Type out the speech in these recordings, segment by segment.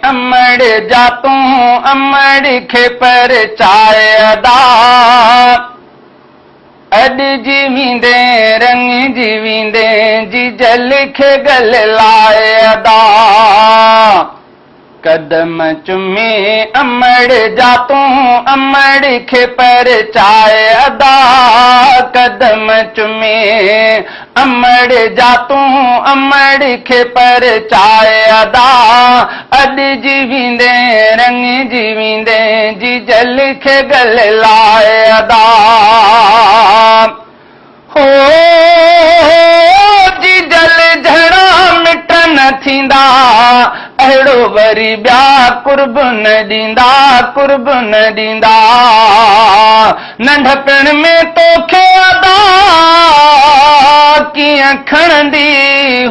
अमड़ जातूं अमड़ खे परचाए अदा अड जीवींदे रंग जीवींदे जी जल खे गल लाए अदा कदम चुमे अमड़ जातूं अमड़ खे परचाए अदा कदम चुमे अमड़ जातूं अमड़ खे परचाए अदा अड जीवींदे रंग जीवींदे जी जल खे गल लाए अदा हो जी जल झड़ा मिट न थींदा अहिड़ो वरी ॿिया कुर्ब न ॾींदा नंढपण में तोखे अदा कीअं खणंदी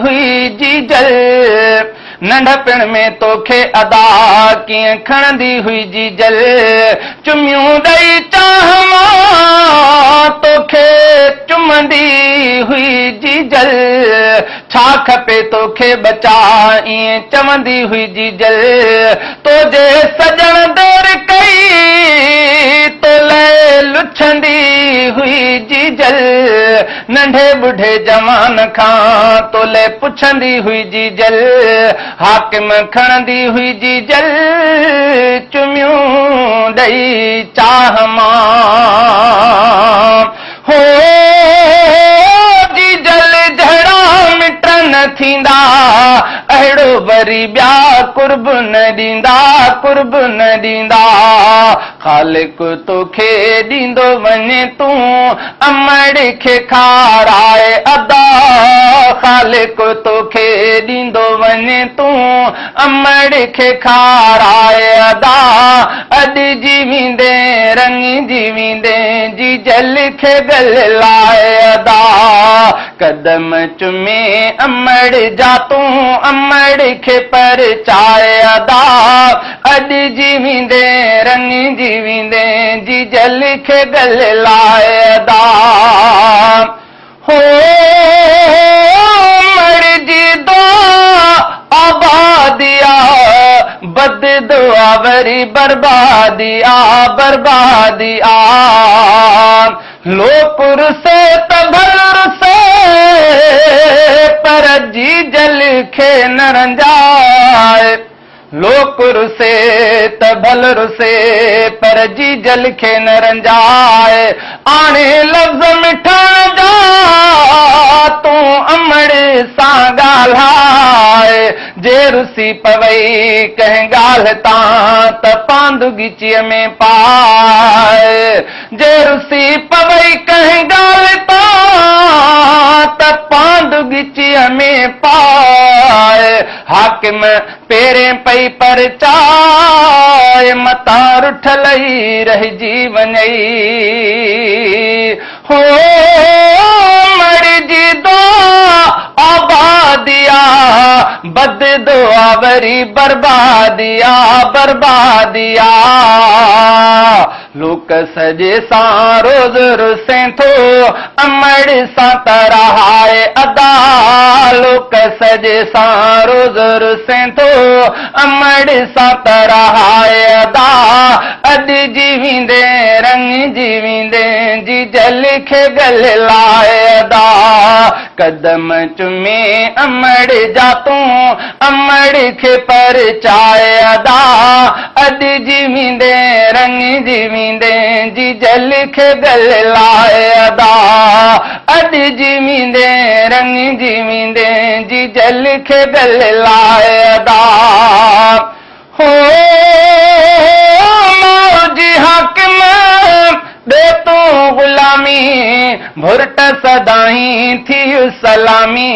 हुई जी जल नंढपण में तोखे अदा कीअं खणंदी हुई जी जल चुमियूं ॾेई चाह मां तोखे चुमंदी हुई जी जल छा खपे तोखे बचा ईअं चवंदी हुई जी जल तोजे सजण देर कई तो ले लुछंदी हुई जी जल नंढे बुढ़े जवान खां तो ले पुछंदी हुई जी जल हाकिम खणंदी हुई जी जल चुमियूं ॾेई चाह मां हो जी जल झड़ा मिट न थींदा अहिड़ो वरी ॿिया कुर्ब न ॾींदा ख़ालिक तोखे ॾींदो वञे तूं अमड़ खे खाराए अदा ख़ालिक तोखे ॾींदो वञे तूं अमड़ खे खाराए अदा अॼु जीवींदे रंग जीवींदे जी जल खे गल लाए अदा कदम चुमे अमड़ जातूं अमड़ खे परचाए अदा अॼु जीवींदे रंग जीवींदे जी जल खे गल लाए अदा हो मर जी दुआ आबादिया बद दुआ वरी बर्बादिया लोक रुसे त भल रुसे पर जी जल खे न रंजाए लोक रुसे त भल रुसे पर जी जल खे न रंजाए आणे लफ़्ज़ मिठण जा तूं अमड़ सां ॻाल्हाए जे रुसी पवई कंहिं ॻाल्हि तां त पांदु ॻिचीअ में पाए जे रुसी पवई कंहिं ॻाल्हि तां त पांदु ॻिचीअ में पाए हाकिम पेरें पई परचाए मतां रुठल ई रहिजी वञई हो मर जी दुआ आबादिया बद दुआ वरी बर्बादिया लोक सजे सां रोज़ रुसें थो अमड़ सां तरहाए अदा लोक सजे सां रोज़ रुसें थो अमड़ सां तरहाए अदा अॼु जीवींदे रंग जीवींदे जी जल खे गल लाए अदा कदम चुमे अमड़ जातूं अमड़ खे परचाए अदा अॼु जीवींदे रंग जीवींदे जी जल खे गल लाए अदा अॼु जीवींदे रंग जीवींदे जी जल खे गल लाए अदा हो मौजी हाकिम दे तूं गुलामी भुरट सदाई थियु सलामी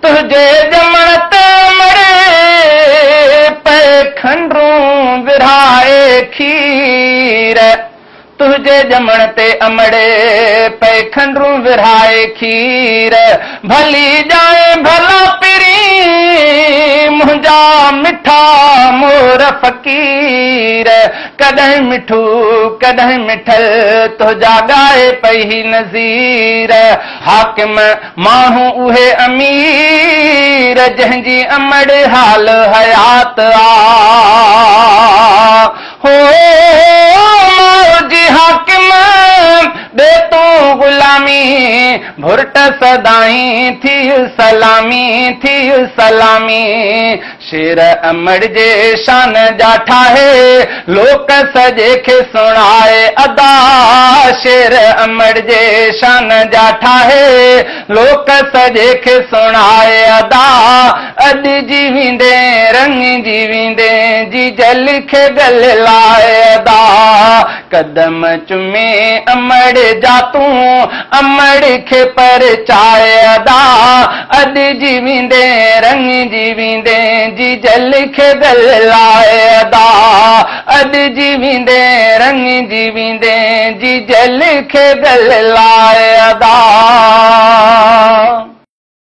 तुझे जमण ते मरे पे खंडरूं विरहाए खीर तुझे जमण ते अमड़े पे खंडरूं विरहाए खीर भली जाए भला पिरी मुंहिंजा मिठा मोर फ़कीर कॾहिं मिठू कॾहिं मिठल तो जागाए पई नज़ीर हाकिम माण्हू उहे अमीर जंहिंजी अमड़ हाल हयात हो जी हाकिम बे तू गुलामी भुरट सदाई थी सलामी शेर अमड़ जे शान जा ठाहे लोक सजे खे सुणाए अदा शेर अमड़ जे शान जा ठाहे लोक सजे खे सुणाए अदा अॼु जीवींदे रंग जीवींदे जी जल खे गल लाए अदा कदम चुमे अमड़ जा तूं अमड़ खे परचाए अदा अॼु जीवींदे रंग जीवींदे जी जल खे गल लाए अदा अॼु जीवींदे रंग जीवींदे जी जल खे गल लाए अदा